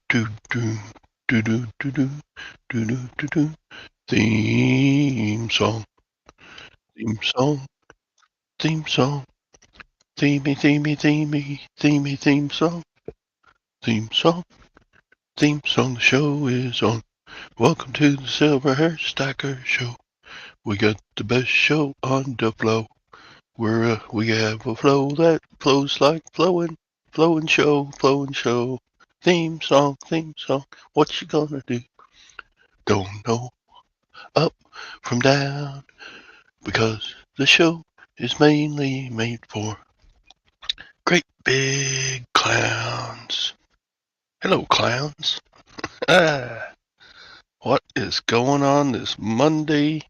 do do do do do do do do do do. Theme song, theme song, theme song, themey, themey, themey, themey, theme song, theme song, theme song. The show is on. Welcome to the Silverhairstacker show. We got the best show on the flow. We have a flow that flows like flowing, flowing show, flowing show. Theme song, theme song. What you gonna do? Don't know. Up from down, because the show is mainly made for great big clowns. Hello, clowns. What is going on this Monday,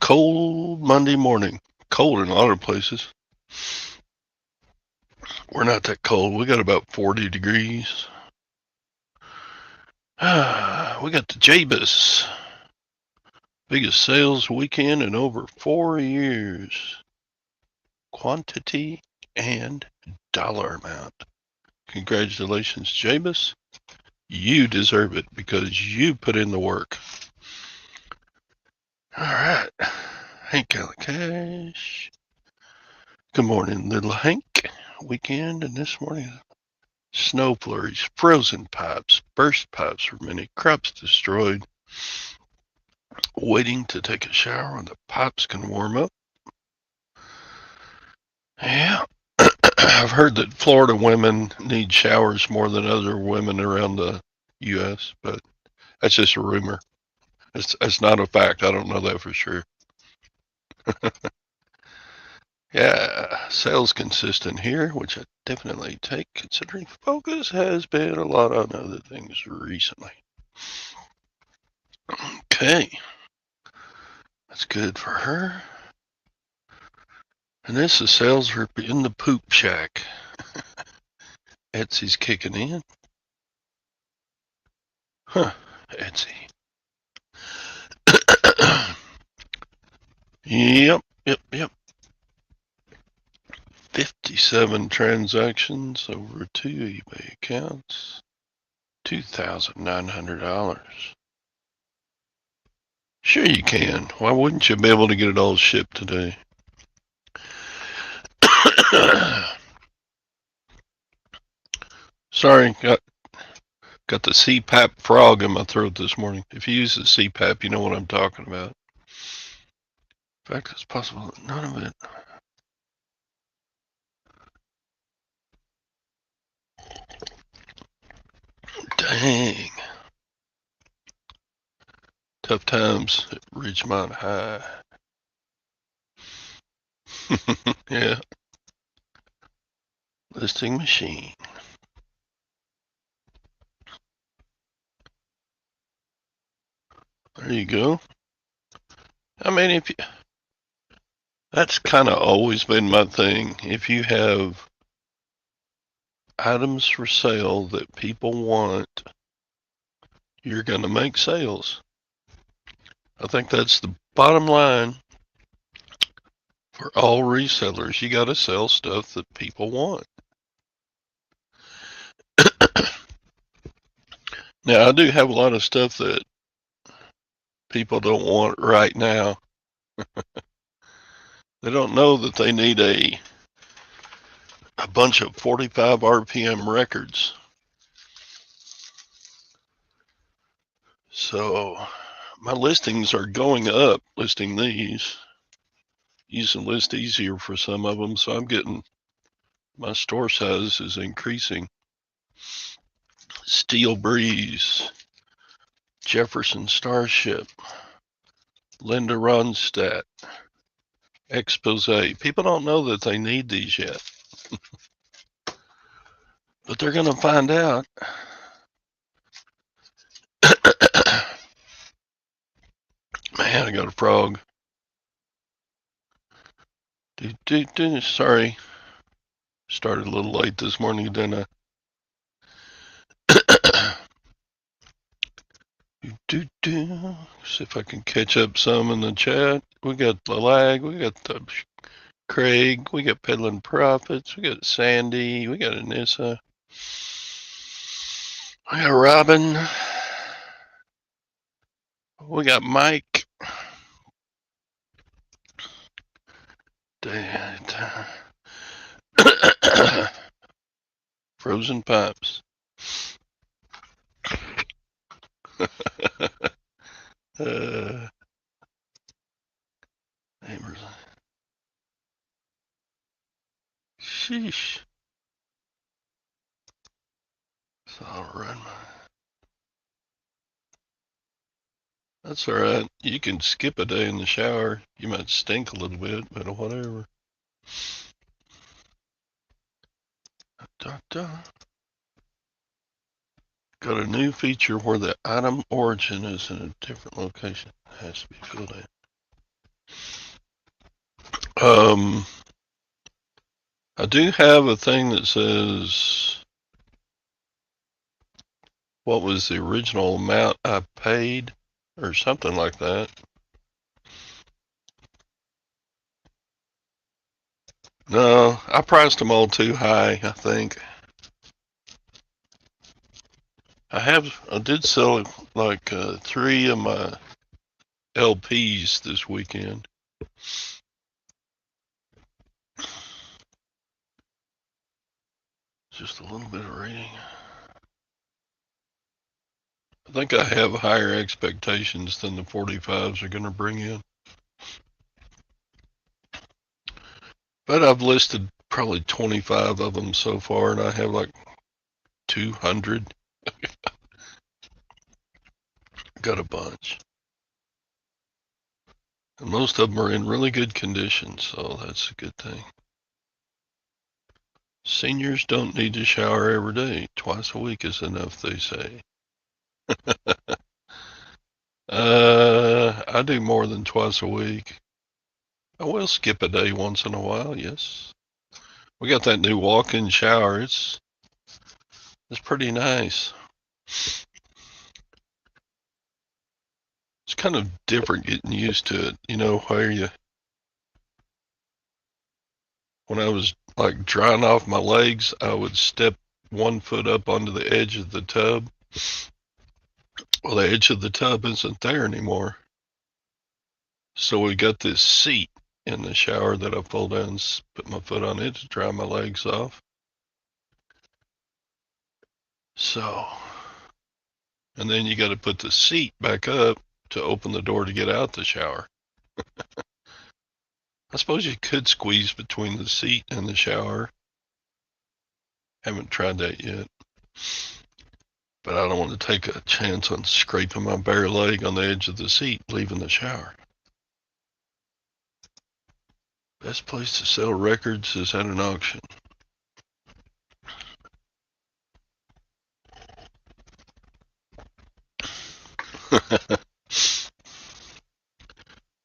cold Monday morning? Cold in a lot of places. We're not that cold. We got about 40 degrees. We got the Jabus. Biggest sales weekend in over 4 years. Quantity and dollar amount. Congratulations, Jabus. You deserve it because you put in the work. All right. Hank Cash. Good morning, little Hank. Weekend and this morning, snow flurries, frozen pipes, burst pipes for many, crops destroyed. Waiting to take a shower when the pipes can warm up. Yeah. I've heard that Florida women need showers more than other women around the U.S., but that's just a rumor. It's not a fact. I don't know that for sure. Yeah, sales consistent here, which I definitely take, considering focus has been a lot on other things recently. Okay, that's good for her. And this is sales rep in the poop shack. Etsy's kicking in. Huh, Etsy. Yep. 57 transactions over 2 eBay accounts. $2,900. Sure you can. Why wouldn't you be able to get it all shipped today? Sorry, got the CPAP frog in my throat this morning. If you use the CPAP, you know what I'm talking about. In fact, it's possible that none of it. Dang. Tough times at Ridgemont High. Yeah. Listing machine. There you go. I mean, that's kind of always been my thing. If you have items for sale that people want, you're going to make sales. I think that's the bottom line for all resellers. You got to sell stuff that people want. Now, I do have a lot of stuff that people don't want right now. They don't know that they need a bunch of 45 RPM records. So my listings are going up, listing these. Using list easier for some of them, so I'm getting, my store size is increasing. Steel Breeze, Jefferson Starship, Linda Ronstadt, Expose. People don't know that they need these yet, but they're going to find out. Man, I got a frog. Sorry. Started a little late this morning, didn't I? See if I can catch up some in the chat. We got the lag. We got the Craig. We got Peddling Profits. We got Sandy. We got Anissa. We got Robin. We got Mike. Frozen pipes. Neighbors. Sheesh. So I'll run my. That's all right. You can skip a day in the shower. You might stink a little bit, but whatever. Da, da. Got a new feature where the item origin is in a different location. It has to be filled in. I do have a thing that says what was the original amount I paid or something like that. No, I priced them all too high, I think. I did sell like 3 of my LPs this weekend. Just a little bit of reading. I think I have higher expectations than the 45s are going to bring in. But I've listed probably 25 of them so far, and I have like 200. Got a bunch. And most of them are in really good condition, so that's a good thing. Seniors don't need to shower every day. Twice a week is enough, they say. I do more than twice a week. I will skip a day once in a while, yes. We got that new walk-in shower. It's pretty nice. It's kind of different getting used to it, you know, when I was like drying off my legs, I would step 1 foot up onto the edge of the tub. Well, the edge of the tub isn't there anymore. So we got this seat in the shower that I pull down and put my foot on it to dry my legs off. So, and then you got to put the seat back up to open the door to get out the shower. I suppose you could squeeze between the seat and the shower. Haven't tried that yet. But I don't want to take a chance on scraping my bare leg on the edge of the seat leaving the shower. Best place to sell records is at an auction.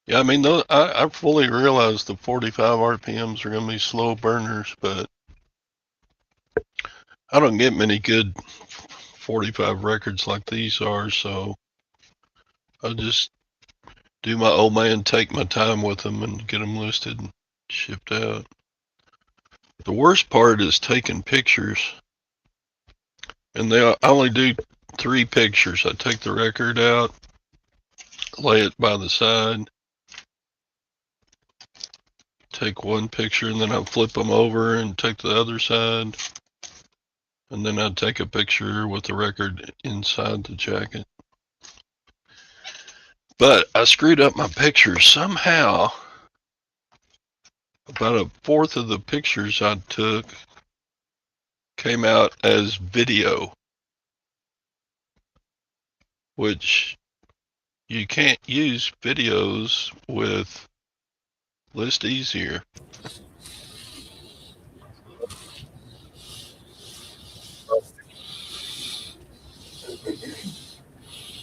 Yeah, I mean, I fully realize the 45 RPMs are going to be slow burners, but I don't get many good 45 records like these are, so I'll just do my old man, take my time with them and get them listed and shipped out. The worst part is taking pictures, and I only do 3 pictures. I take the record out, lay it by the side, take 1 picture, and then I flip them over and take the other side, and then I'd take a picture with the record inside the jacket. But I screwed up my pictures somehow. About 1/4 of the pictures I took came out as video, which you can't use videos with List Easier.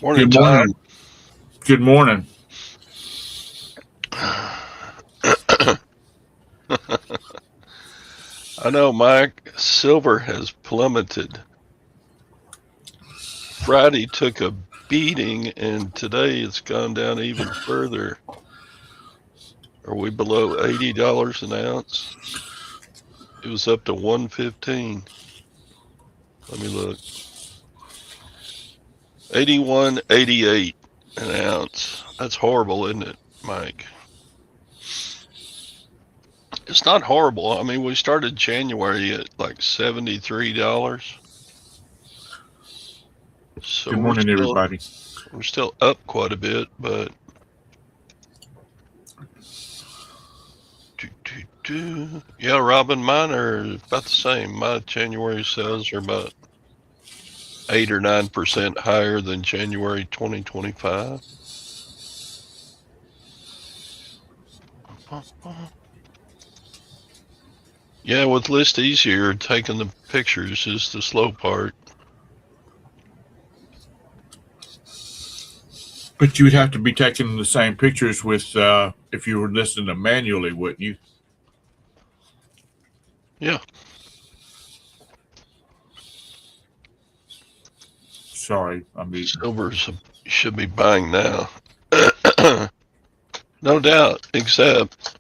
Morning, Good morning. Good morning. I know, Mike. Silver has plummeted. Friday took a beating, and today it's gone down even further. Are we below $80 an ounce? It was up to 115. Let me look. 81.88 an ounce. That's horrible, isn't it, Mike? It's not horrible. I mean, we started January at like $73. So Good morning, everybody. we're still up quite a bit, but yeah, Robin, mine are about the same. My January sales are about 8 or 9% higher than January 2025. Yeah, with List Easier, taking the pictures is the slow part. But you would have to be taking the same pictures with if you were listening to manually, wouldn't you? Yeah. Sorry, I'm muting. Silvers should be buying now. No doubt, except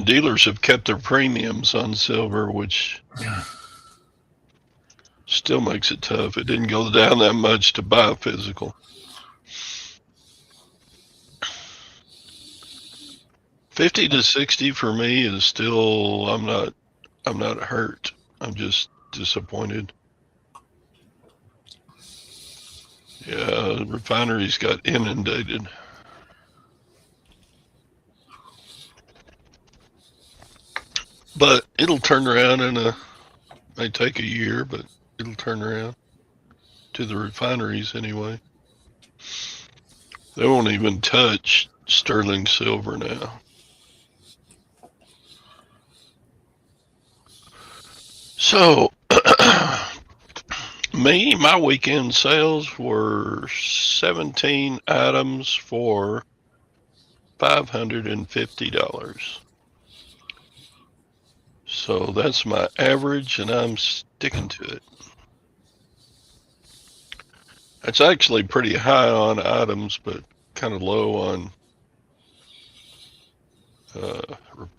dealers have kept their premiums on silver, which still makes it tough. It didn't go down that much to buy physical. 50 to 60 for me is still, I'm not hurt. I'm just disappointed. Yeah, the refineries got inundated. But it'll turn around may take a year, but it'll turn around to the refineries anyway. They won't even touch sterling silver now. So, my weekend sales were 17 items for $550. So that's my average, and I'm sticking to it. It's actually pretty high on items, but kind of low on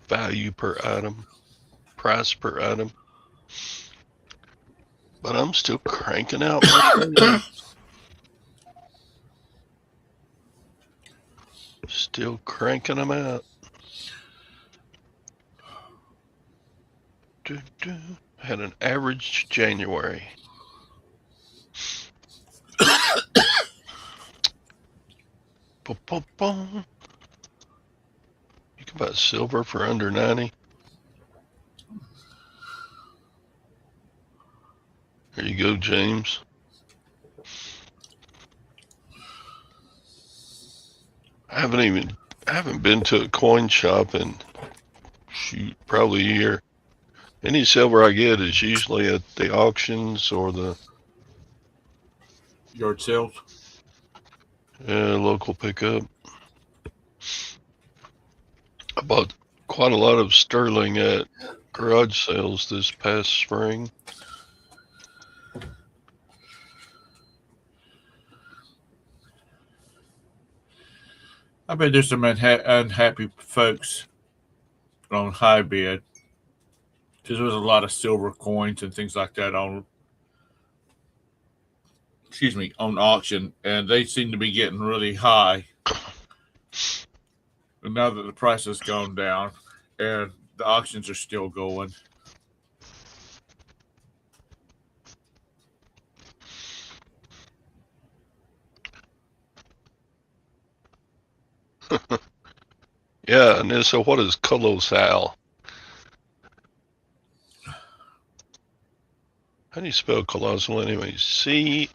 value per item, price per item. But I'm still cranking out my sales. Still cranking them out. Had an average January. You can buy silver for under 90. There you go, James. I haven't been to a coin shop in probably a year. Any silver I get is usually at the auctions or the yard sales. Local pickup. I bought quite a lot of sterling at garage sales this past spring. I bet there's some unhappy folks on high bid because there was a lot of silver coins and things like that on auction, and they seem to be getting really high. And now that the price has gone down and the auctions are still going. Yeah, and so what is colossal? How do you spell colossal anyway? Collossal,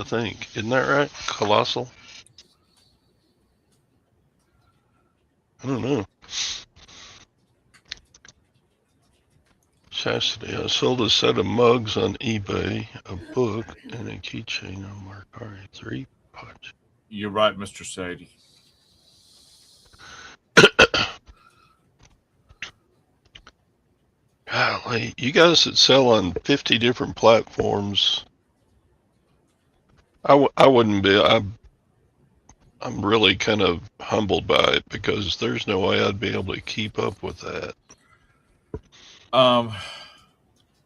I think. Isn't that right? Colossal? I don't know. Chastity. I sold a set of mugs on eBay, a book, and a keychain on Mercari. 3 punch. You're right, Mr. Sadie. Golly, you guys that sell on 50 different platforms, I wouldn't be. I'm really kind of humbled by it because there's no way I'd be able to keep up with that.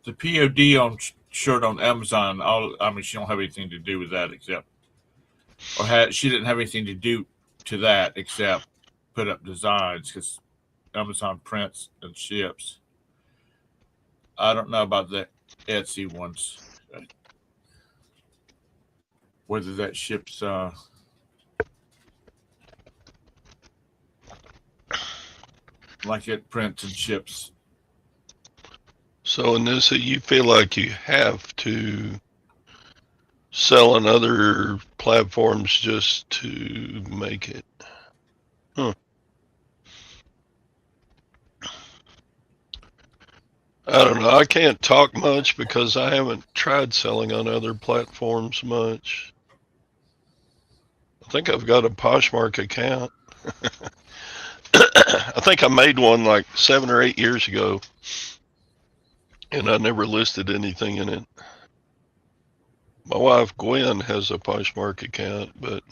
The POD on shirt on Amazon. She don't have anything to do with that except, she didn't have anything to do to that except put up designs because Amazon prints and ships. I don't know about the Etsy ones. Whether that ships like it prints and ships. So, Anissa, you feel like you have to sell on other platforms just to make it? Huh. I don't know. I can't talk much because I haven't tried selling on other platforms much. I think I've got a Poshmark account. I think I made one like 7 or 8 years ago, and I never listed anything in it. My wife Gwen has a Poshmark account, but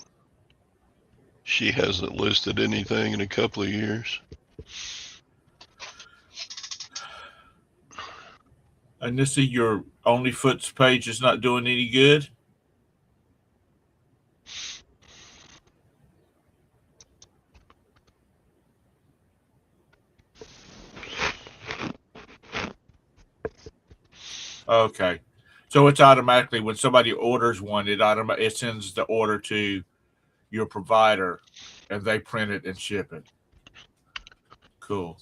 she hasn't listed anything in a couple of years. And this is your OnlyFoots page is not doing any good. Okay, so it's automatically when somebody orders one, it sends the order to your provider, and they print it and ship it. Cool.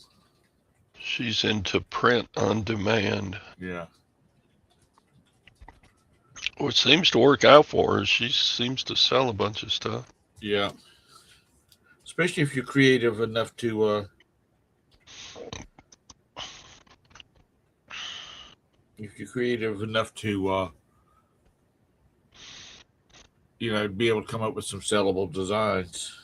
She's into print on demand. Yeah. Which seems to work out for her. She seems to sell a bunch of stuff. Yeah. Especially if you're creative enough to be able to come up with some sellable designs.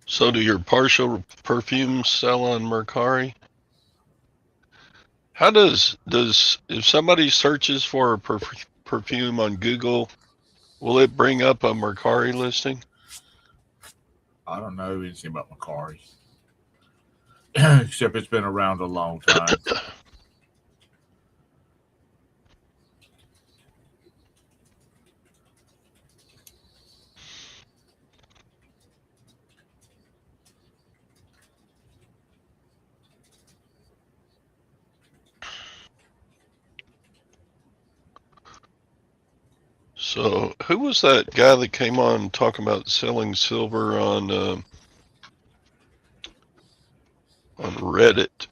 So do your partial perfumes sell on Mercari? How does if somebody searches for a perfume on Google, will it bring up a Mercari listing? I don't know anything about Mercari. Except it's been around a long time. So who was that guy that came on talking about selling silver on Reddit?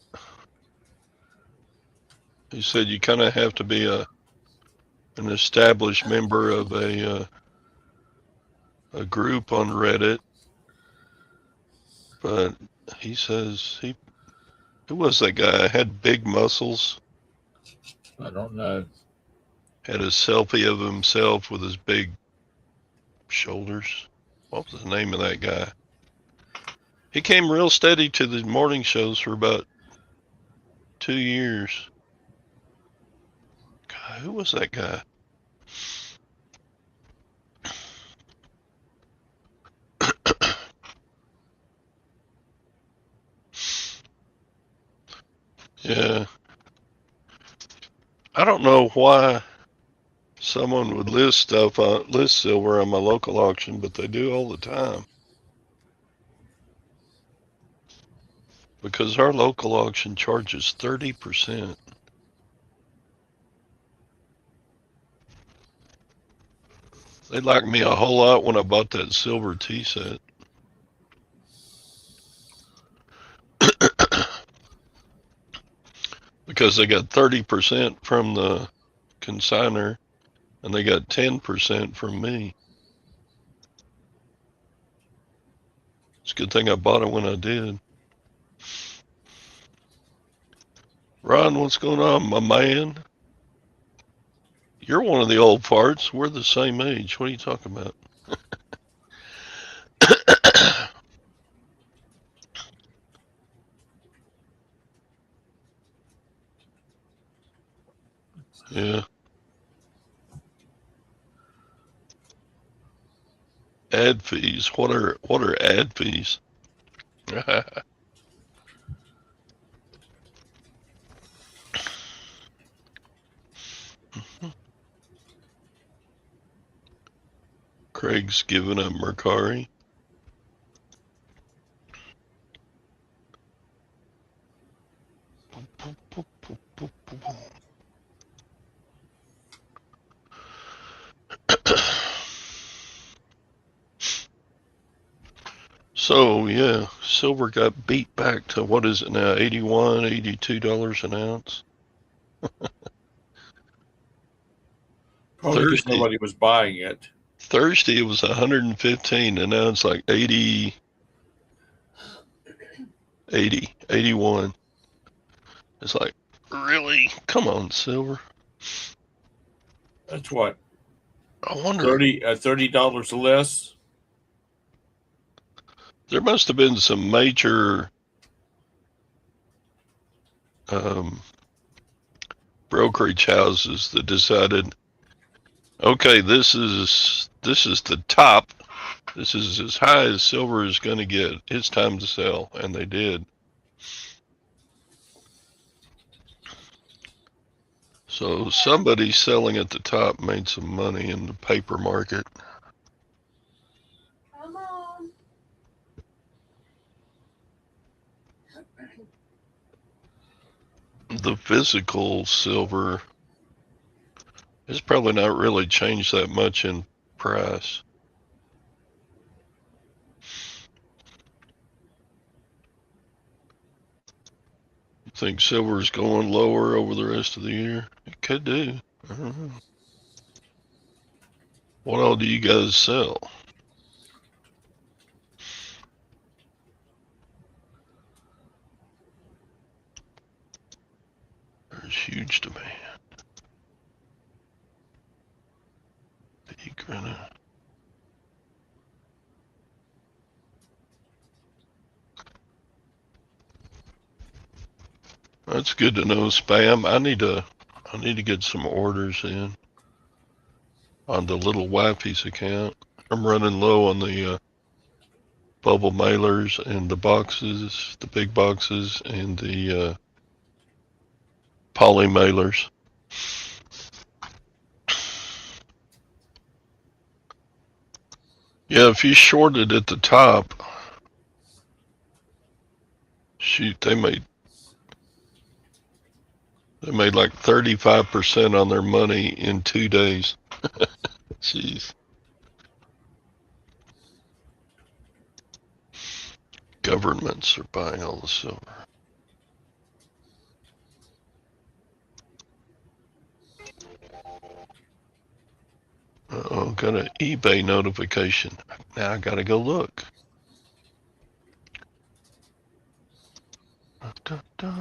He said you kind of have to be an established member of a group on Reddit. But he says who was that guy? Had big muscles. I don't know. Had a selfie of himself with his big shoulders. What was the name of that guy? He came real steady to the morning shows for about 2 years. God, who was that guy? Yeah. I don't know why someone would list silver on my local auction, but they do all the time. Because our local auction charges 30%. They liked me a whole lot when I bought that silver tea set. Because they got 30% from the consigner and they got 10% from me. It's a good thing I bought it when I did. Ron, what's going on, my man? You're one of the old farts. We're the same age. What are you talking about? Yeah. Ad fees. What are ad fees? Greg's giving up Mercari. So yeah, silver got beat back to what is it now? $81, $82 an ounce. Probably because nobody was buying it. Thursday it was 115, and now it's like 80, 81. It's like, really? Come on, silver. That's what, I wonder. $30 less. There must have been some major brokerage houses that decided, okay, this is the top. This is as high as silver is going to get. It's time to sell, and they did. So somebody selling at the top made some money in the paper market. Come on. The physical silver has probably not really changed that much in price. You think silver's going lower over the rest of the year? It could do. I don't know. What all do you guys sell? There's huge demand. Big grinner. That's good to know, Spam. I need to get some orders in on the little wifey's account. I'm running low on the bubble mailers and the boxes, the big boxes, and the poly mailers. Yeah, if you shorted at the top, shoot, they made like 35% on their money in 2 days. Jeez. Governments are buying all the silver. Uh-oh, got an eBay notification. Now I gotta go look. Da, da.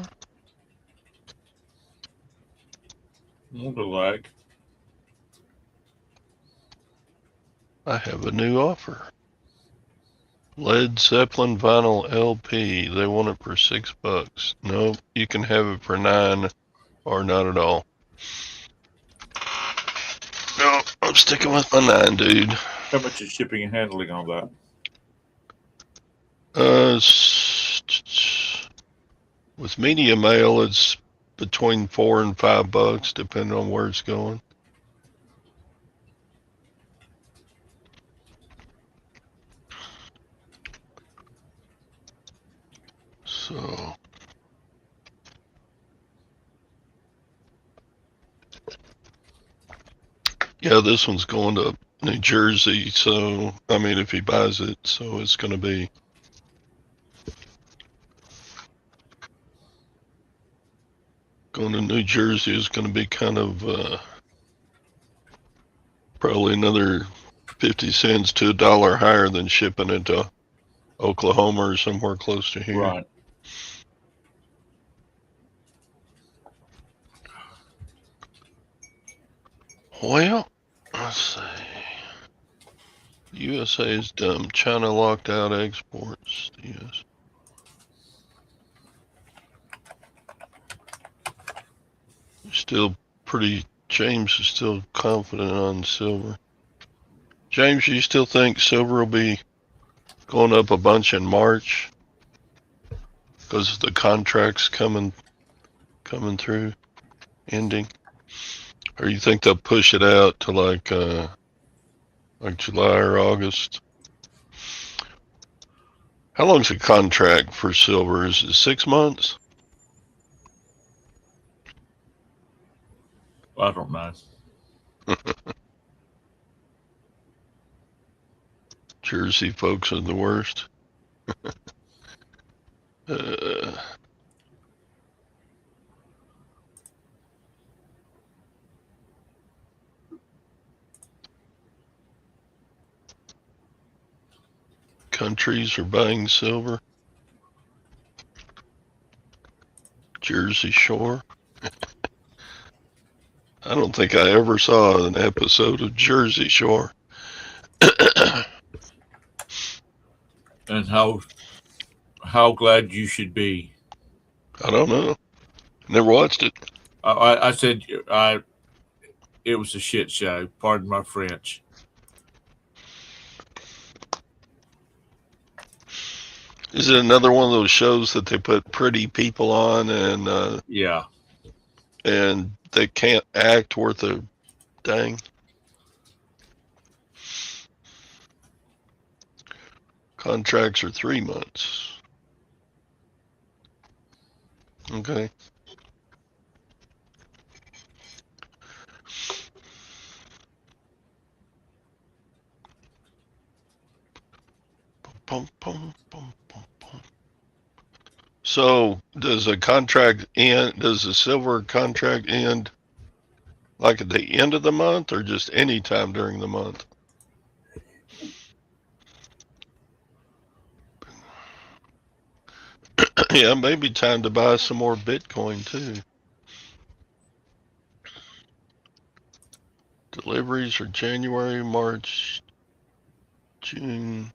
Wonder like. I have a new offer. Led Zeppelin vinyl LP. They want it for $6. Nope, you can have it for $9 or not at all. No, I'm sticking with my $9, dude. How much is shipping and handling on that? With media mail, it's between $4 and $5, depending on where it's going. So, yeah, this one's going to New Jersey. So, I mean, if he buys it, so it's going to be going to New Jersey is going to be kind of probably another 50 cents to $1 higher than shipping it to Oklahoma or somewhere close to here. Right. Well, let's see. USA is dumb. China locked out exports. Yes. Still pretty. James is still confident on silver. James, you still think silver will be going up a bunch in March because the contracts coming through, ending? Or you think they'll push it out to like like July or August. How long's a contract for silver? Is it 6 months? I don't know. Jersey folks are the worst. Countries are buying silver. Jersey Shore. I don't think I ever saw an episode of Jersey Shore. And how glad you should be. I don't know. Never watched it. I said it was a shit show. Pardon my French. Is it another one of those shows that they put pretty people on Yeah. and they can't act worth a dang? Contracts are 3 months. Okay. Pum, pum, pum, pum, pum. So does a contract end? Does the silver contract end like at the end of the month or just any time during the month? Yeah, maybe time to buy some more Bitcoin too. Deliveries are January, March, June.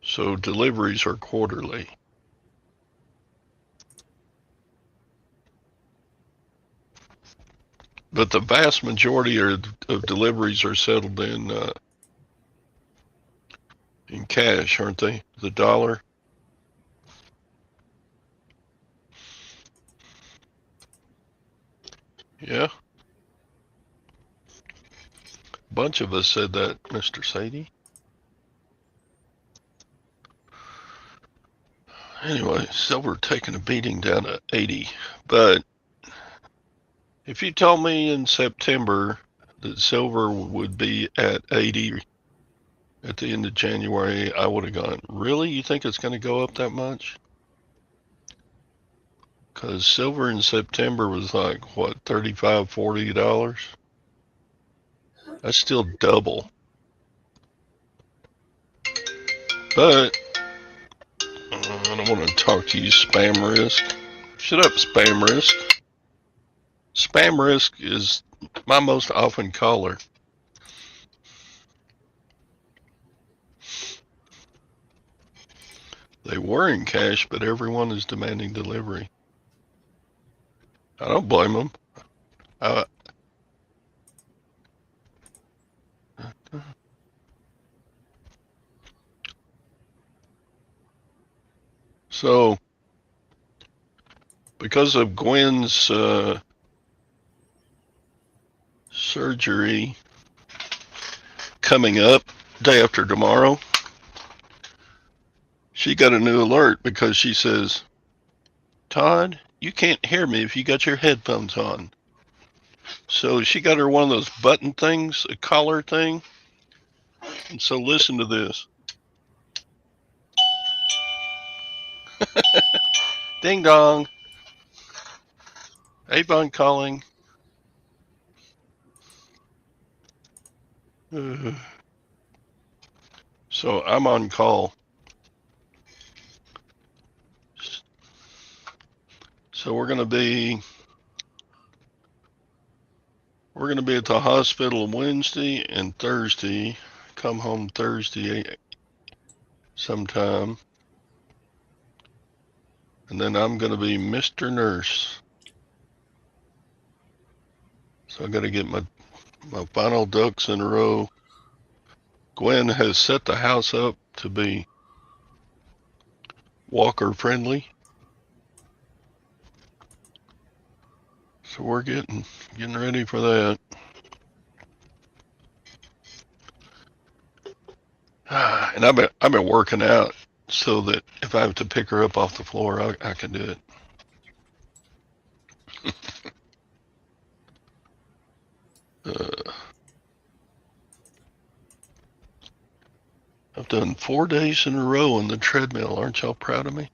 So deliveries are quarterly. But the vast majority of deliveries are settled in cash, aren't they? The dollar. Yeah. A bunch of us said that, Mr. Sadie. Anyway, silver taking a beating down to 80. But if you told me in September that silver would be at 80 at the end of January, I would have gone, really? You think it's going to go up that much? Because silver in September was like, what, $35, $40? That's still double. But I don't want to talk to you, spam risk. Shut up, spam risk. Spam risk is my most often caller. They were in cash, but everyone is demanding delivery. I don't blame them. So, because of Gwen's surgery coming up day after tomorrow, she got a new alert because she says, Todd, you can't hear me if you got your headphones on. So she got her one of those button things, a collar thing. And so listen to this. Ding dong. Avon calling. So I'm on call. So we're gonna be at the hospital Wednesday and Thursday. Come home Thursday sometime. And then I'm gonna be Mr. Nurse. So I gotta get my final ducks in a row. Gwen has set the house up to be walker friendly. So we're getting ready for that. And I've been working out so that if I have to pick her up off the floor, I can do it. I've done 4 days in a row on the treadmill. Aren't y'all proud of me?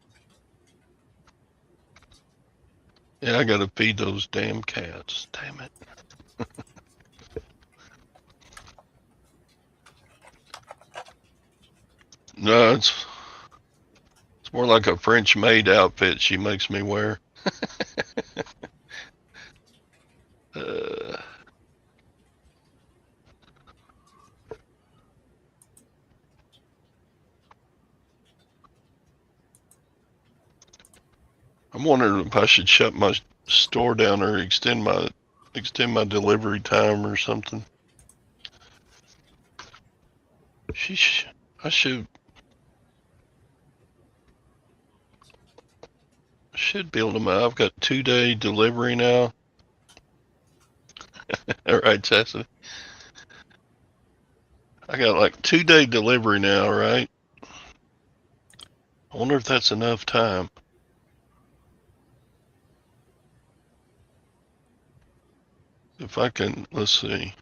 Yeah, I got to feed those damn cats. Damn it. No, it's more like a French maid outfit she makes me wear. uh, I'm wondering if I should shut my store down or extend my delivery time or something. I should be able to. I've got 2-day delivery now. All right, Tessa. I got like 2-day delivery now, right? I wonder if that's enough time. If I can, let's see.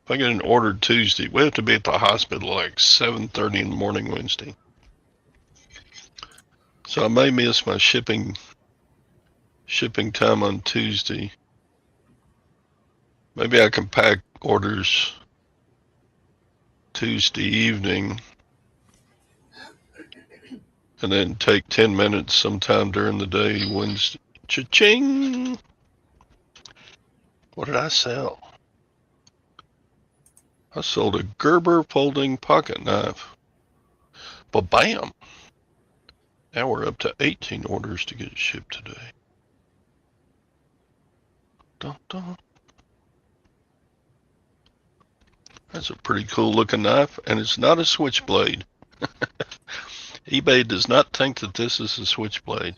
If I get an order Tuesday, we have to be at the hospital like 7:30 in the morning Wednesday. So I may miss my shipping time on Tuesday. Maybe I can pack orders Tuesday evening and then take 10 minutes sometime during the day Wednesday. Cha-ching! What did I sell? I sold a Gerber folding pocket knife. But bam! Now we're up to 18 orders to get shipped today. Dun, dun. That's a pretty cool looking knife, and it's not a switchblade. eBay does not think that this is a switchblade.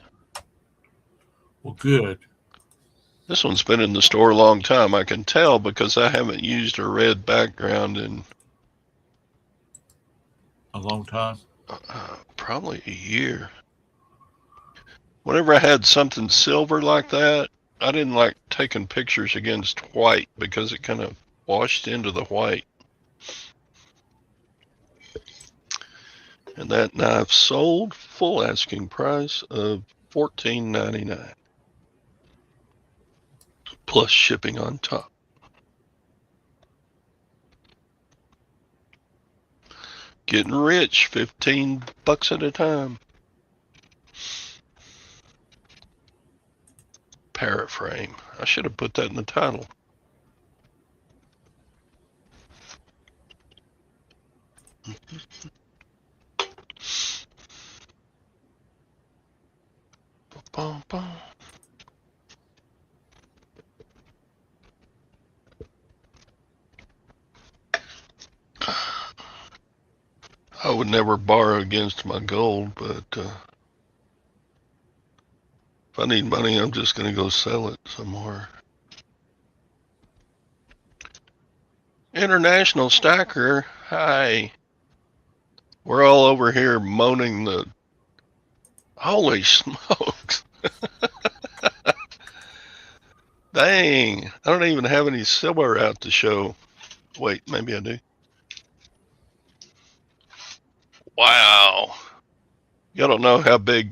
Well, good. This one's been in the store a long time. I can tell because I haven't used a red background in A long time. Probably a year. Whenever I had something silver like that, I didn't like taking pictures against white because it kind of washed into the white. And that knife sold full asking price of $14.99 plus shipping on top. Getting rich, $15 at a time. Parrot frame. I should have put that in the title. Bum, bum. I would never borrow against my gold, but if I need money, I'm just going to go sell it somewhere. International Stacker, hi. We're all over here moaning the... Holy smokes. Dang, I don't even have any silver out to show. Wait, maybe I do. Wow. Y'all don't know how big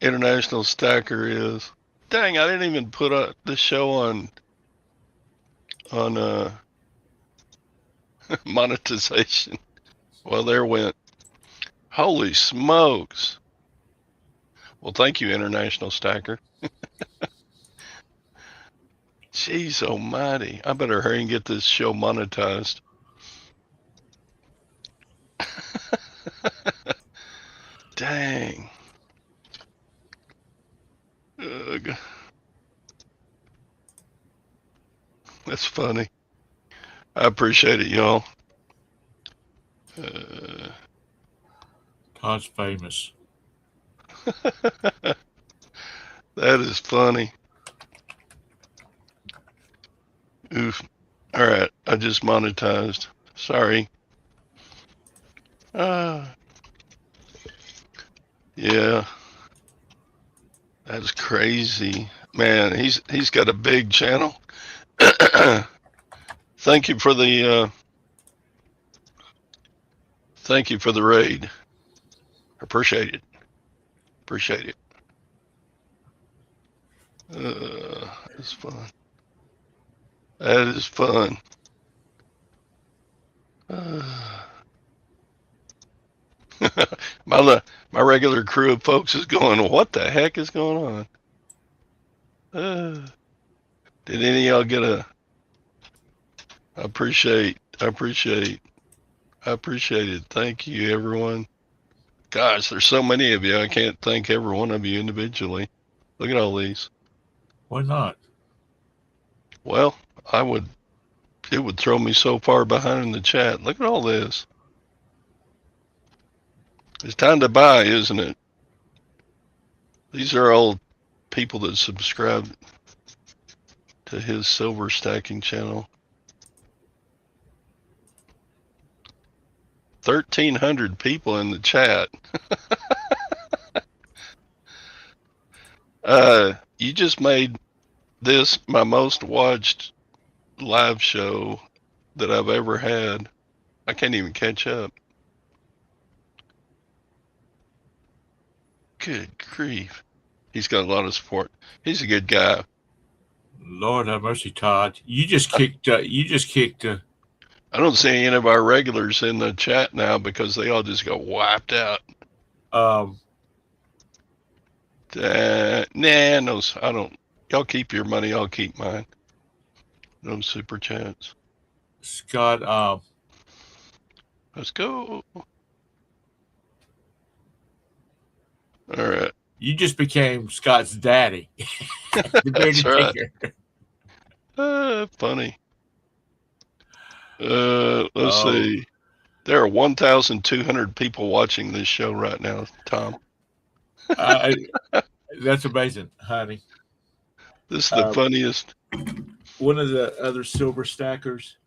International Stacker is. Dang, I didn't even put the show on monetization. Well, there went. Holy smokes. Well, thank you, International Stacker. Jeez almighty. I better hurry and get this show monetized. Dang. Ugh. That's funny. I appreciate it, y'all. Todd's famous. That is funny. Oof. All right, I just monetized. Sorry. Yeah, that's crazy, man. He's got a big channel. Thank you for the raid. Appreciate it. Appreciate it. It's fun. That is fun. My regular crew of folks is going, what the heck is going on? Did any of y'all get a? I appreciate it. Thank you, everyone. Gosh, there's so many of you. I can't thank every one of you individually. Look at all these. Why not? Well, it would throw me so far behind in the chat. Look at all this. It's time to buy, isn't it? These are all people that subscribe to his silver stacking channel. 1,300 people in the chat. You just made this my most watched live show that I've ever had. I can't even catch up. Good grief. He's got a lot of support. He's a good guy. Lord have mercy, Todd. You just kicked. I don't see any of our regulars in the chat now because they all just got wiped out. Nah, no, I don't. Y'all keep your money. I'll keep mine. No super chats. Scott. Let's go. All right. You just became Scott's daddy. The That's right. Tinker. Funny. Let's see. There are 1,200 people watching this show right now, Tom. That's amazing, honey. This is the funniest. One of the other silver stackers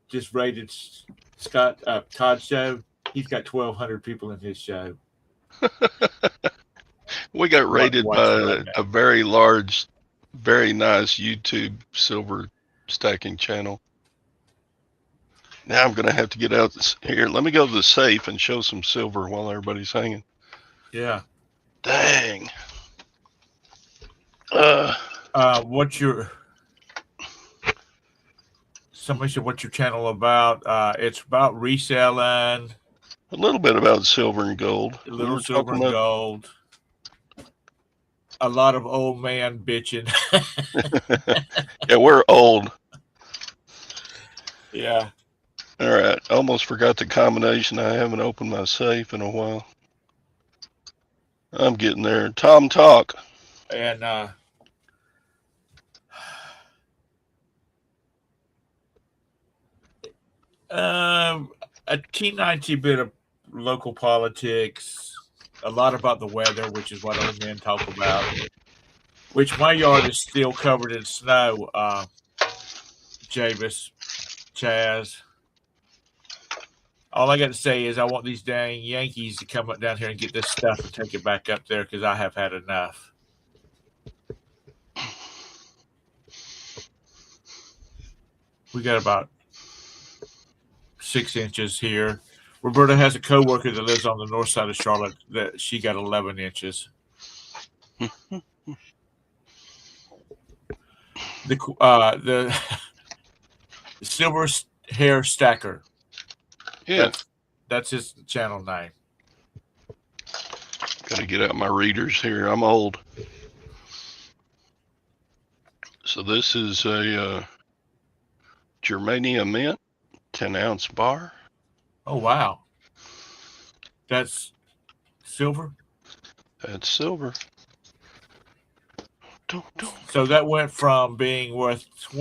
just rated Todd's show. He's got 1,200 people in his show. We got rated by a very large, very nice YouTube silver stacking channel. Now I'm going to have to get out this here. Let me go to the safe and show some silver while everybody's hanging. Yeah. Dang. What's your? Somebody said, "What's your channel about?" It's about reselling. A little bit about silver and gold. A little silver and gold. A lot of old man bitching. Yeah, we're old. Yeah. All right. Almost forgot the combination. I haven't opened my safe in a while. I'm getting there. Tom, talk. And a teeny bit of local politics, a lot about the weather, which is what old men talk about. Which my yard is still covered in snow. Javis, Chaz. All I got to say is I want these dang Yankees to come up down here and get this stuff and take it back up there because I have had enough. We got about 6 inches here. Roberta has a coworker that lives on the north side of Charlotte that she got 11 inches. The Silverhairstacker. Yeah. That's his channel name. Got to get out my readers here. I'm old. So this is a Germania mint, 10-ounce bar. Oh, wow. That's silver? That's silver. So that went from being worth 10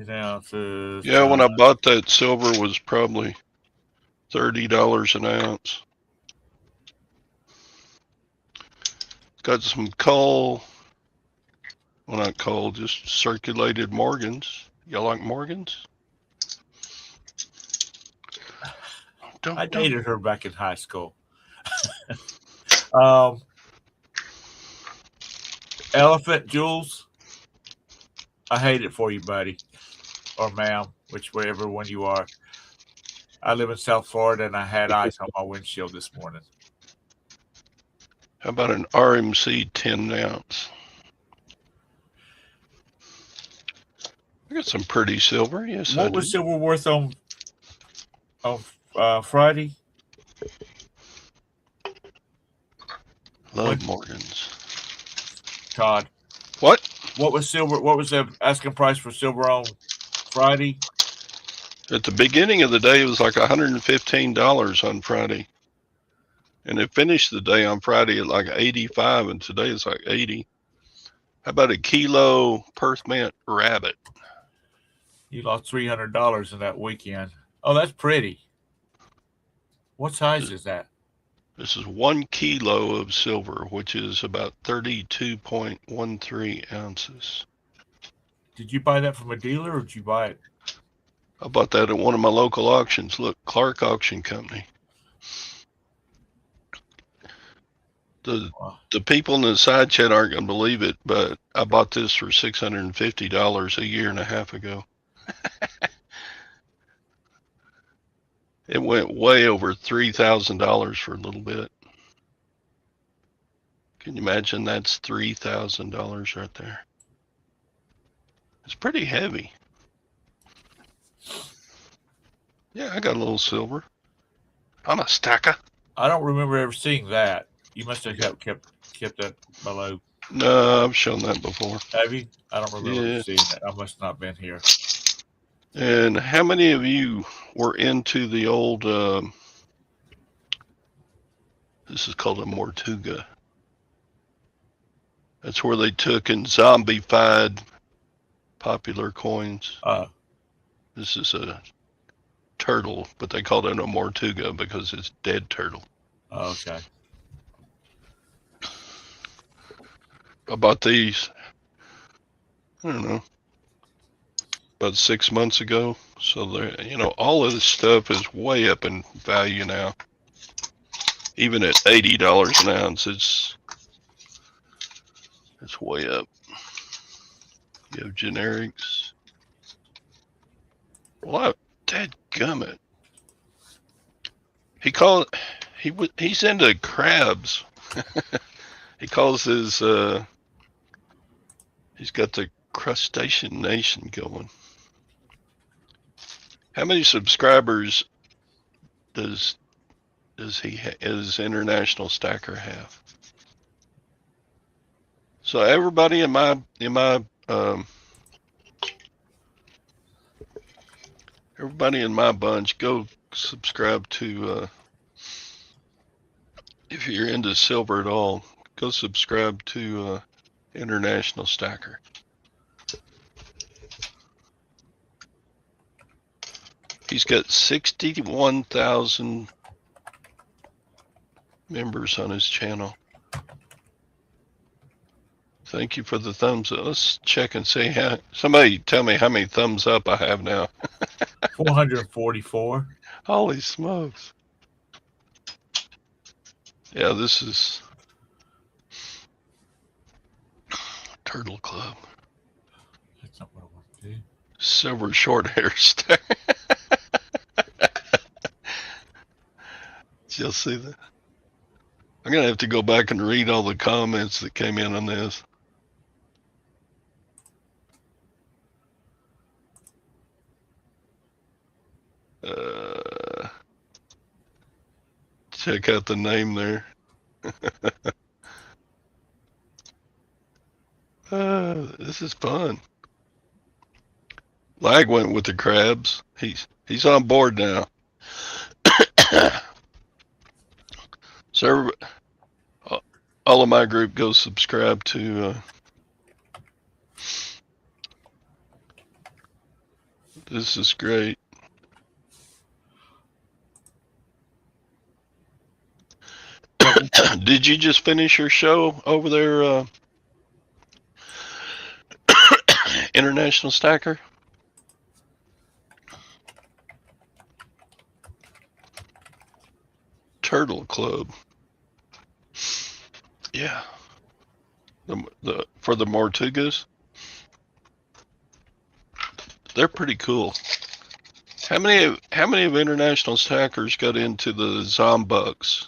ounces. Yeah, when I bought that, silver was probably $30 an ounce. Got some coal. Well, not cold, just circulated Morgans. Y'all like Morgans? I Don't. dated her back in high school. um, Elephant Jules, I hate it for you, buddy, or ma'am, whichever one you are. I live in South Florida, and I had ice on my windshield this morning. How about an RMC 10 ounce? I got some pretty silver. Yes, I What do. was silver worth on Friday? Love When Morgans. Todd, What? what was silver? What was the asking price for silver on Friday? At the beginning of the day, it was like $115 on Friday. And it finished the day on Friday at like 85, and today it's like 80. How about a kilo Perth Mint rabbit? You lost $300 in that weekend. Oh, that's pretty. What size is that? This is 1 kilo of silver, which is about 32.13 ounces. Did you buy that from a dealer or did you buy it? I bought that at one of my local auctions. Look, Clark Auction Company. The people in the side chat aren't going to believe it, but I bought this for $650 a year and a half ago. It went way over $3,000 for a little bit. Can you imagine? That's $3,000 right there. It's pretty heavy. Yeah, I got a little silver. I'm a stacker. I don't remember ever seeing that. You must have kept that below. No, I've shown that before. Have you? I don't remember Yeah. seeing it. I must not have been here. And how many of you were into the old, this is called a Mortuga. That's where they took and zombified popular coins. This is a turtle, but they called it a Mortuga because it's dead turtle. Oh, okay. I bought these, I don't know, about 6 months ago. So they're, all of this stuff is way up in value now. Even at $80 an ounce, it's way up. You have generics. Well, dadgummit. He's into crabs. He calls his, he's got the Crustacean Nation going. How many subscribers does International Stacker have? So everybody in my everybody in my bunch, go subscribe to, if you're into silver at all, go subscribe to International Stacker. He's got 61,000 members on his channel. Thank you for the thumbs up. Let's check and see how. Somebody tell me how many thumbs up I have now. 444. Holy smokes. Yeah, this is Turtle Club. That's not what I want to do. Silver short hair stack. Did y'all see that? I'm going to have to go back and read all the comments that came in on this. Check out the name there. This is fun. Lag went with the crabs. He's on board now. So all of my group go subscribe to this is great. Did you just finish your show over there, International Stacker. Turtle Club. Yeah. For the Mortugas. They're pretty cool. How many of International Stackers got into the Zombucks?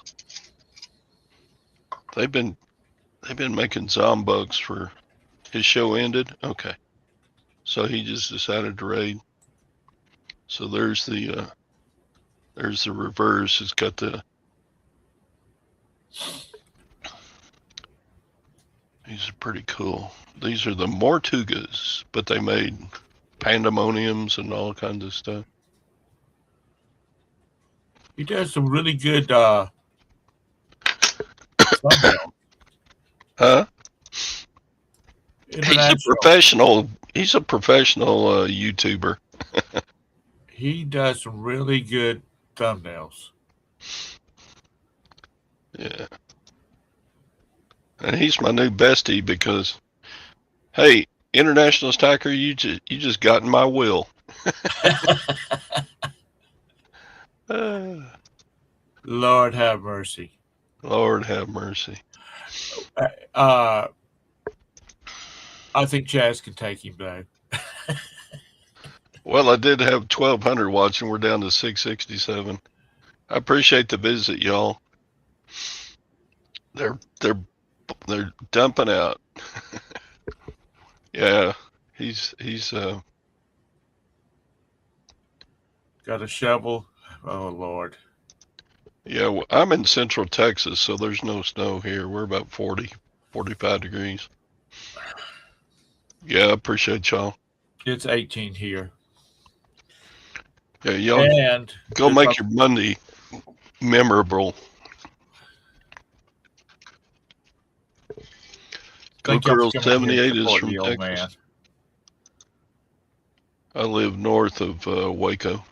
They've been making Zombucks for his show ended. Okay. So he just decided to raid. So there's the reverse. It's got the. These are pretty cool. These are the Mortugas, but they made pandemoniums and all kinds of stuff. He does some really good thumbnails. Huh? He's a International. professional YouTuber. He does some really good thumbnails. Yeah. And he's my new bestie because, hey, International Stacker, you just got in my will. Lord have mercy. Lord have mercy. I think Chaz can take him though. Well, I did have 1,200 watching. We're down to 667. I appreciate the visit, y'all. They're dumping out. Yeah, he's got a shovel. Oh Lord. Yeah, well, I'm in Central Texas, so there's no snow here. We're about 40, 45 degrees. Yeah, I appreciate y'all. It's 18 here. Yeah, y'all and go make your Monday memorable. Go Girl 78 is from Texas. Man. I live north of Waco.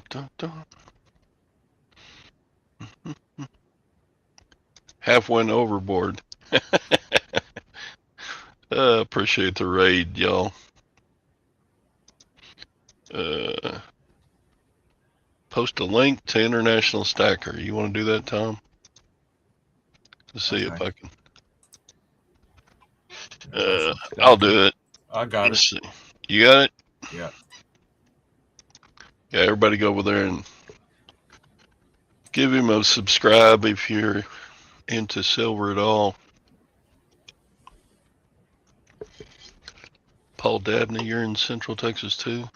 Dun, dun. Half went overboard. Appreciate the raid, y'all. Post a link to International Stacker. You want to do that, Tom? Let's see if I can. I'll do it. I got it. See. You got it? Yeah. Yeah, everybody go over there and give him a subscribe if you're into silver at all. Paul Dabney, you're in Central Texas too?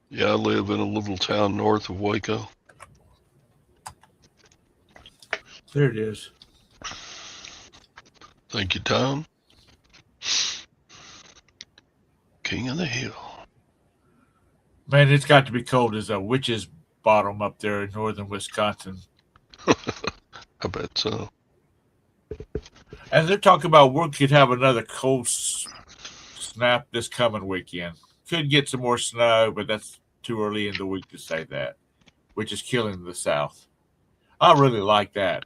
Yeah, I live in a little town north of Waco. There it is. Thank you, Tom. King of the Hill. Man, it's got to be cold as a witch's bottom up there in northern Wisconsin. I bet so. And they're talking about we could have another cold snap this coming weekend. Could get some more snow, but that's too early in the week to say that, which is killing the South. I really like that.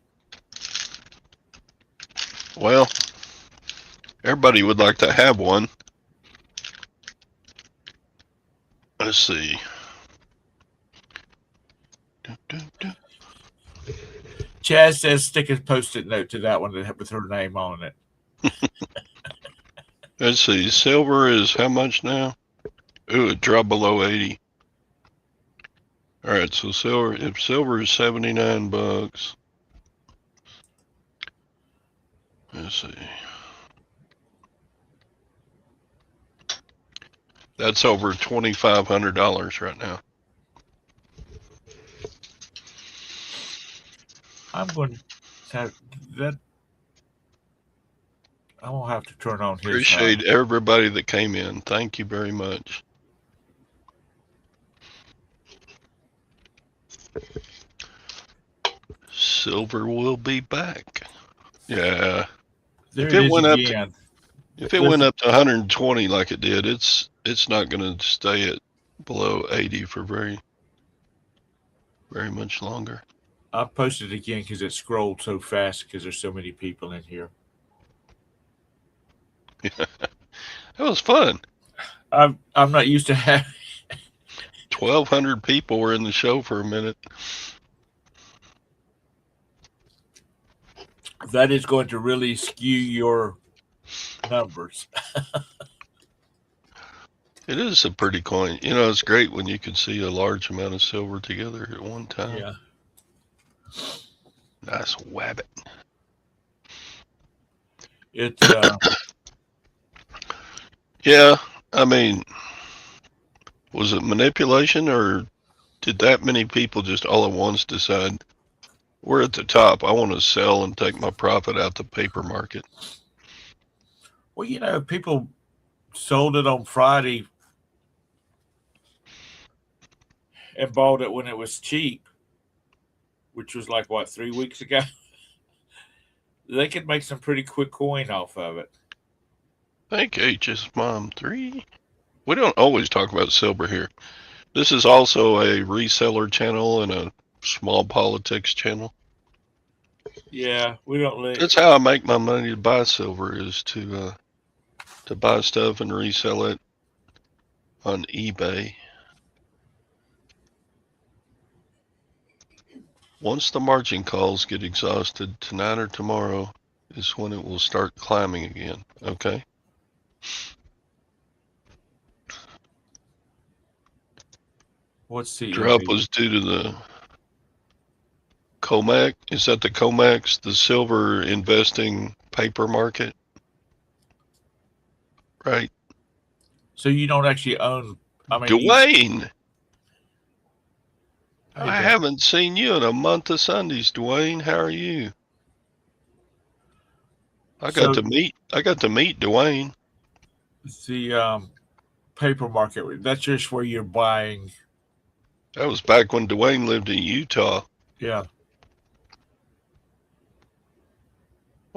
Well, everybody would like to have one. Let's see. Chaz says stick a post-it note to that one with her name on it. Let's see. Silver is how much now? Ooh, it dropped below 80. All right, so silver. If silver is $79, let's see. That's over $2,500 right now. I'm going to have that. I won't have to turn on his. Appreciate everybody that came in. Thank you very much. Silver will be back. Yeah. There if it went again. Up to, if it went up to 120 like it did, it's not going to stay at below 80 for very much longer. I posted it again because it scrolled so fast because there's so many people in here. It was fun. I'm not used to having. 1,200 people were in the show for a minute. That is going to really skew your numbers. It is a pretty coin. You know, it's great when you can see a large amount of silver together at one time. Yeah. Nice wabbit. It's Yeah, I mean, was it manipulation or did that many people just all at once decide we're at the top? I want to sell and take my profit out the paper market. well, people sold it on Friday and bought it when it was cheap, which was like what 3 weeks ago. They could make some pretty quick coin off of it. Thank HS Mom 3. We don't always talk about silver here. This is also a reseller channel and a small politics channel. Yeah, we don't let. That's how I make my money to buy silver is to buy stuff and resell it on eBay. Once the margin calls get exhausted, tonight or tomorrow is when it will start climbing again. Okay. What's the Drop was due to the COMEX. Is that the COMEX, the silver investing paper market? Right. So you don't actually own. I mean, Dwayne, hey, I haven't seen you in a month of Sundays, Dwayne. How are you? I got to meet Dwayne. the paper market. That's just where you're buying. That was back when Dwayne lived in Utah. Yeah.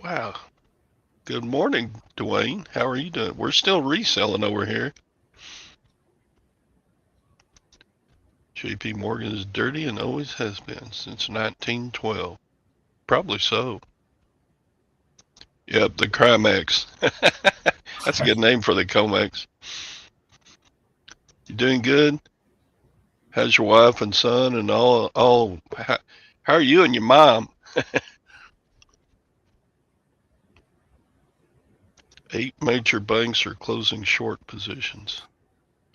Wow. Good morning, Dwayne. How are you doing? We're still reselling over here. JP Morgan is dirty and always has been since 1912. Probably so. Yep, the Crimex. That's a good name for the Comex. You doing good? How's your wife and son and all? How are you and your mom? 8 major banks are closing short positions.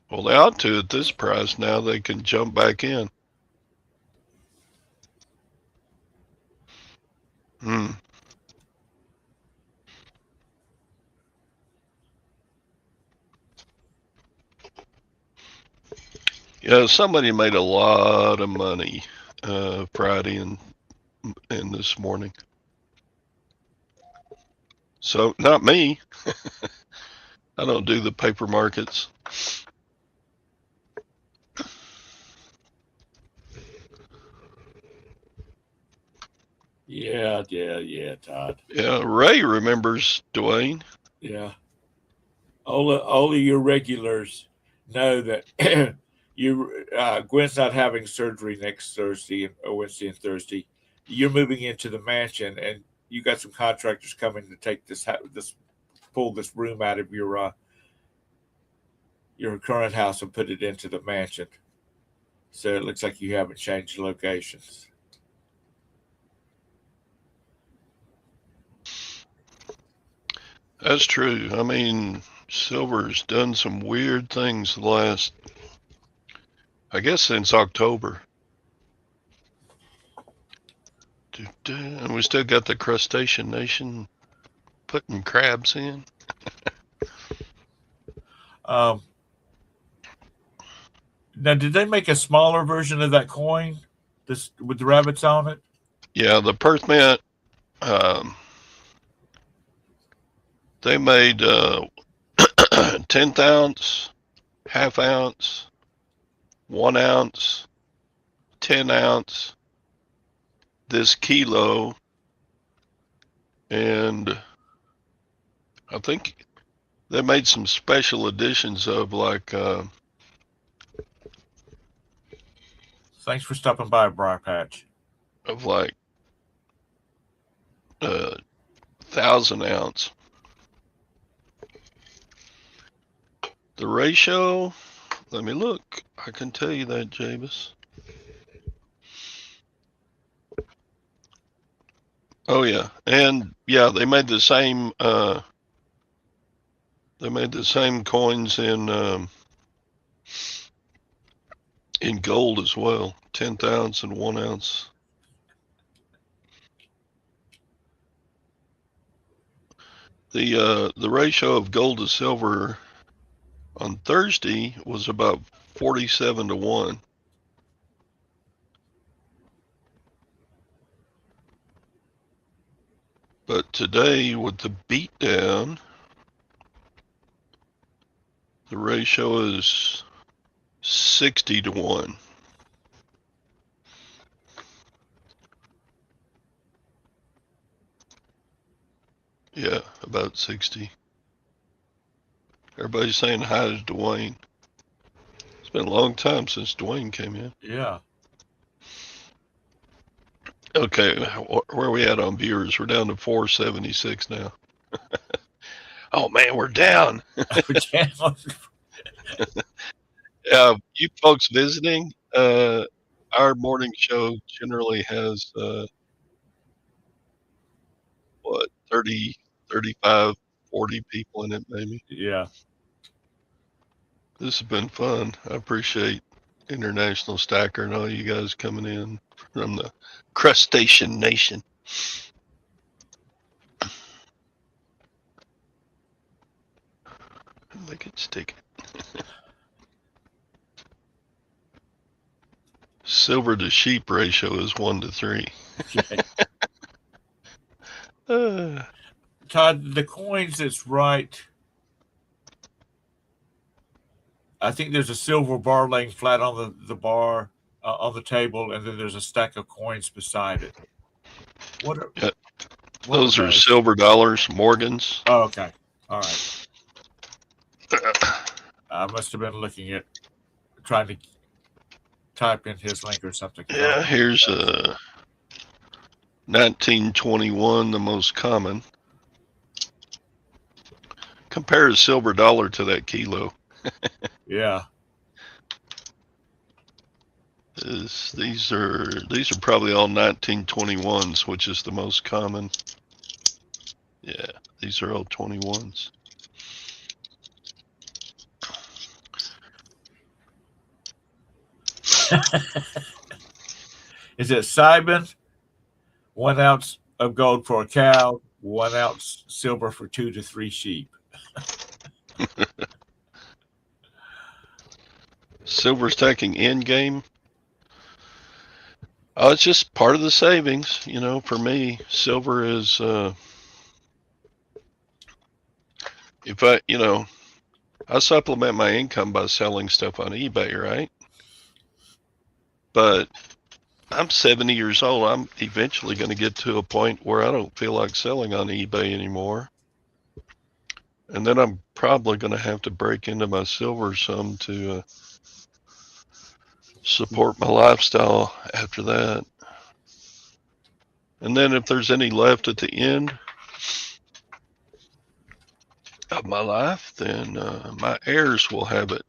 Well, they ought to at this price. Now they can jump back in. Yeah, somebody made a lot of money Friday and this morning. So not me. I don't do the paper markets. Yeah, Todd. Yeah, Ray remembers Dwayne. Yeah. All of your regulars know that Gwen's not having surgery next Thursday or Wednesday and Thursday. You're moving into the mansion, and you got some contractors coming to take this pull this room out of your current house and put it into the mansion. So it looks like you haven't changed locations. That's true. I mean, silver's done some weird things the last, I guess, since October. And we still got the crustacean nation putting crabs in. Now, did they make a smaller version of that coin, this with the rabbits on it? Yeah, the Perth Mint. They made 10th ounce, half ounce, 1 ounce, 10 ounce, this kilo, and I think they made some special editions of like. Thanks for stopping by, Briar Patch. of like 1,000 ounce. The ratio, let me look. I can tell you that, Javis. Oh yeah, and yeah, they made the same. They made the same coins in gold as well. 10th ounce and 1 ounce. The ratio of gold to silver on Thursday was about 47 to 1. But today, with the beatdown, the ratio is 60 to 1. Yeah, about 60. Everybody's saying hi to Dwayne. It's been a long time since Dwayne came in. Yeah. Okay, where are we at on viewers? We're down to 476 now. Oh man, we're down. You folks visiting, our morning show generally has what, 30, 35, 40 people in it maybe. Yeah. This has been fun. I appreciate International Stacker and all you guys coming in from the crustacean nation. Make it stick. Silver to sheep ratio is 1 to 3. Okay. Todd, the coins that's right. I think there's a silver bar laying flat on the bar on the table, and then there's a stack of coins beside it. What are those are silver dollars, Morgans. Oh, okay. All right. I must have been looking at trying to type in his link or something. Yeah, here's 1921, the most common. Compare a silver dollar to that kilo. Yeah. These are probably all 1921s, which is the most common. Yeah, these are all 21s. Is it Simon? 1 ounce of gold for a cow, 1 ounce silver for 2 to 3 sheep. Silver stacking end game. Oh, it's just part of the savings. You know, for me, silver is, if I supplement my income by selling stuff on eBay, right? But I'm 70 years old. I'm eventually going to get to a point where I don't feel like selling on eBay anymore. And then I'm probably going to have to break into my silver some to support my lifestyle after that. And then if there's any left at the end of my life, then my heirs will have it.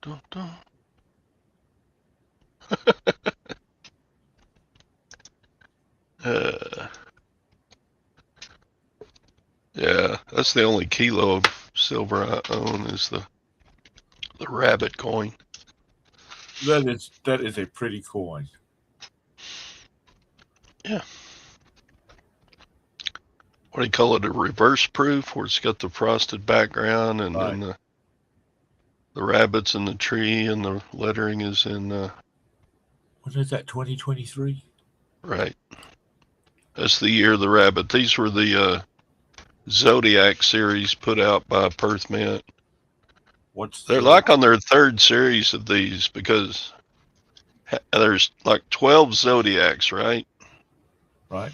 Dun, dun. Yeah, that's the only kilo of silver I own is the rabbit coin. That is a pretty coin. Yeah. What do you call it? A reverse proof, where it's got the frosted background and Right. then the rabbits in the tree, and the lettering is in. What is that? 2023. Right. That's the year of the rabbit. These were the Zodiac series put out by Perth Mint. They're like on their third series of these, because there's like 12 Zodiacs, right? Right.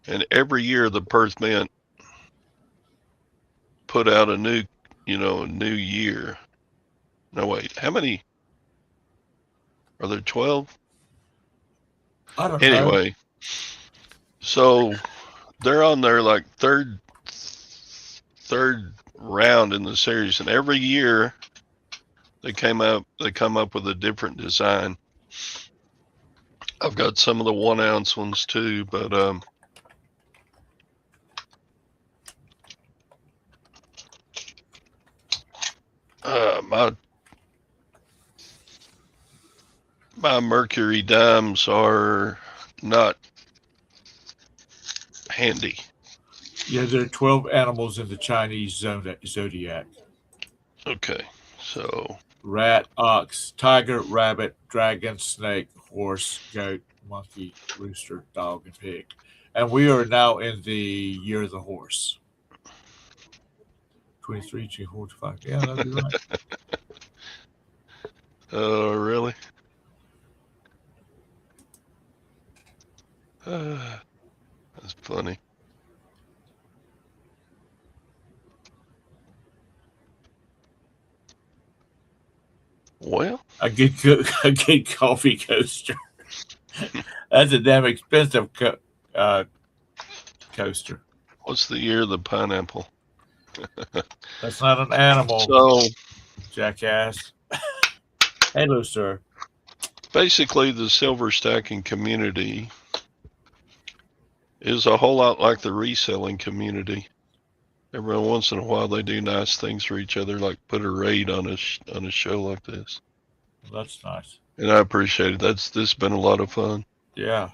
And every year the Perth Mint put out a new year. No, wait. How many? Are there 12? I don't know. Anyway, so they're on their like third round in the series, and every year they come up with a different design. I've got some of the 1 ounce ones too, but my Mercury dimes are not handy. Yeah, there are 12 animals in the Chinese zodiac. Okay, so Rat, ox, tiger, rabbit, dragon, snake, horse, goat, monkey, rooster, dog, and pig. And we are now in the year of the horse. 23, 24, 25. Yeah, that'd be right. really? That's funny. Well, I get coffee coaster. That's a damn expensive coaster. what's the year of the pineapple? That's not an animal, So jackass. Hello, sir. basically, the silver stacking community is a whole lot like the reselling community. Every once in a while, they do nice things for each other, like put a raid on a show like this. Well, that's nice. And I appreciate it. This has been a lot of fun. Yeah.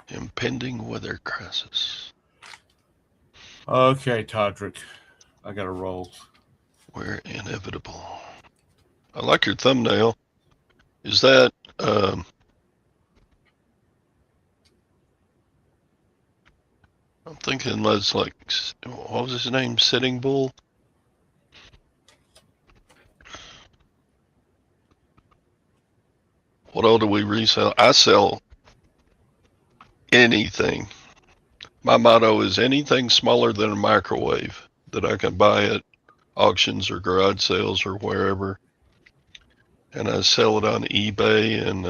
Impending weather crisis. Okay, Todrick. I got to roll. We're inevitable. I like your thumbnail. Is that I'm thinking that's like, what was his name? Sitting Bull? What all do we resell? I sell anything. My motto is anything smaller than a microwave that I can buy at auctions or garage sales or wherever. And I sell it on eBay, and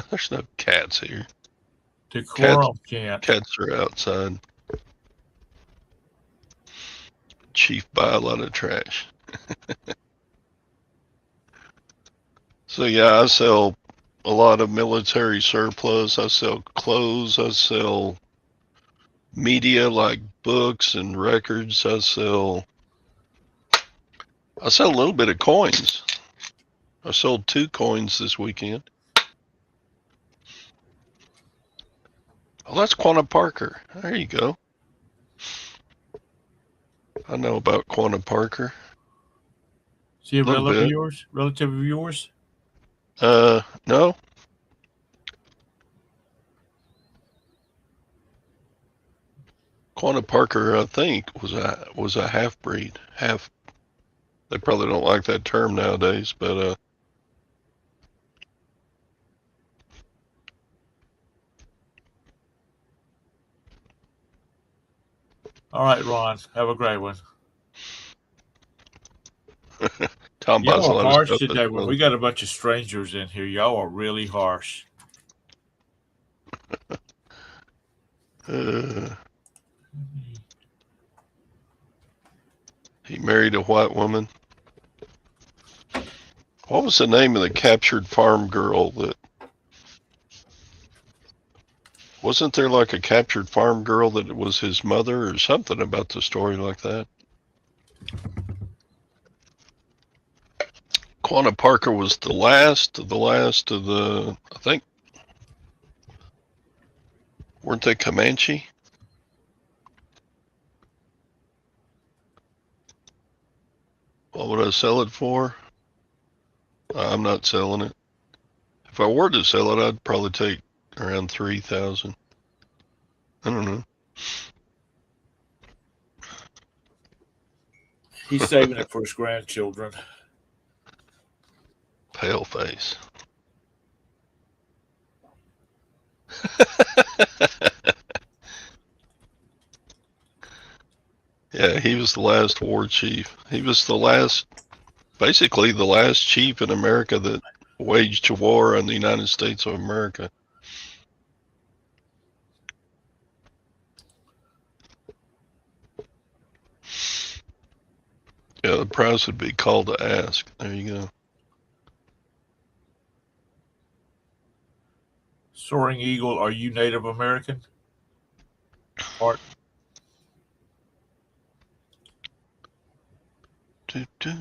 there's no cats here. Decorum can't. Cats are outside. Chief buy a lot of trash. So yeah, I sell a lot of military surplus. I sell clothes. I sell media like books and records. I sell a little bit of coins. I sold 2 coins this weekend. Oh, that's Quanah Parker. There you go. I know about Quanah Parker. Is he a Little relative of bit. yours? Relative of yours? No. Quanah Parker, I think, was a half breed. They probably don't like that term nowadays, but All right, Ron. Have a great one. Tom buys a Y'all are lot of harsh stuff. today. When we got a bunch of strangers in here, y'all are really harsh. He married a white woman. What was the name of the captured farm girl that wasn't there like a captured farm girl that it was his mother or something about the story like that? Quanah Parker was the last of the, I think, weren't they Comanche? What would I sell it for? I'm not selling it. If I were to sell it, I'd probably take around 3,000. I don't know. He's saving it for his grandchildren. pale face. Yeah, he was the last war chief. He was basically the last chief in America that waged war on the United States of America. Yeah, the prize would be called to ask. There you go. Soaring Eagle, are you Native American? Art? Do, do.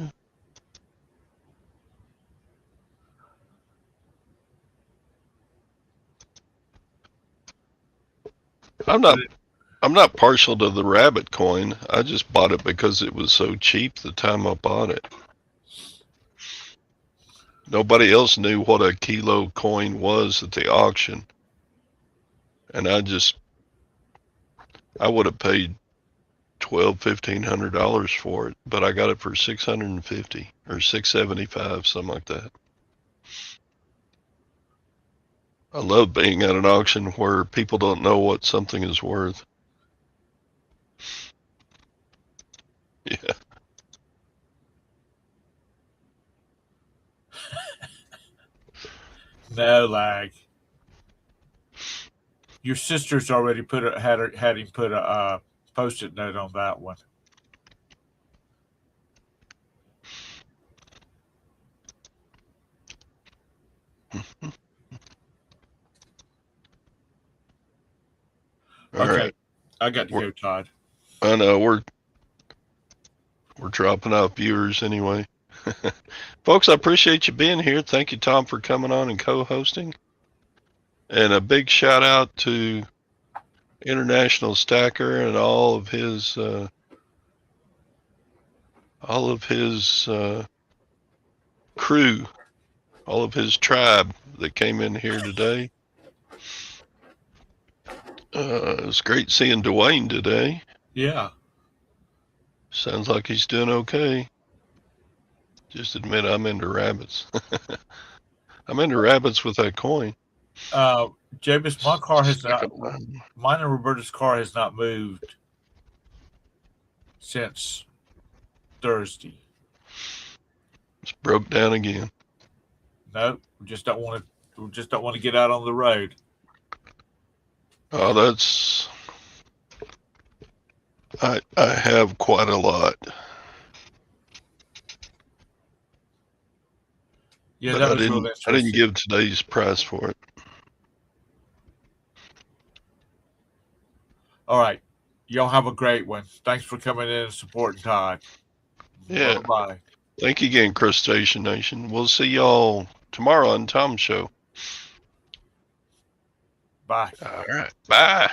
I'm not partial to the rabbit coin. I just bought it because it was so cheap the time I bought it. Nobody else knew what a kilo coin was at the auction. And I would have paid $1,200-1,500 for it, but I got it for $650 or $675, something like that. I love being at an auction where people don't know what something is worth. Yeah. No lag. Your sister's already had him put a post-it note on that one. All Okay, right. I got to go, Todd. I know we're dropping off viewers anyway. Folks, I appreciate you being here. Thank you, Tom, for coming on and co-hosting. And a big shout out to International Stacker and all of his crew, all of his tribe that came in here today. It was great seeing Dwayne today. Yeah. Sounds like he's doing okay. Just admit I'm into rabbits. I'm into rabbits with that coin. James, my car has not. Mine and Roberta's car has not moved since Thursday. It's broke down again. Nope, we just don't want to. We just don't want to get out on the road. Oh, that's. I have quite a lot. Yeah, but that I was didn't. real I didn't interesting. give today's price for it. All right, y'all have a great one. Thanks for coming in and supporting Todd. Yeah. Bye. Thank you again, Crustacean Nation. We'll see y'all tomorrow on Tom's show. Bye. All right. Bye.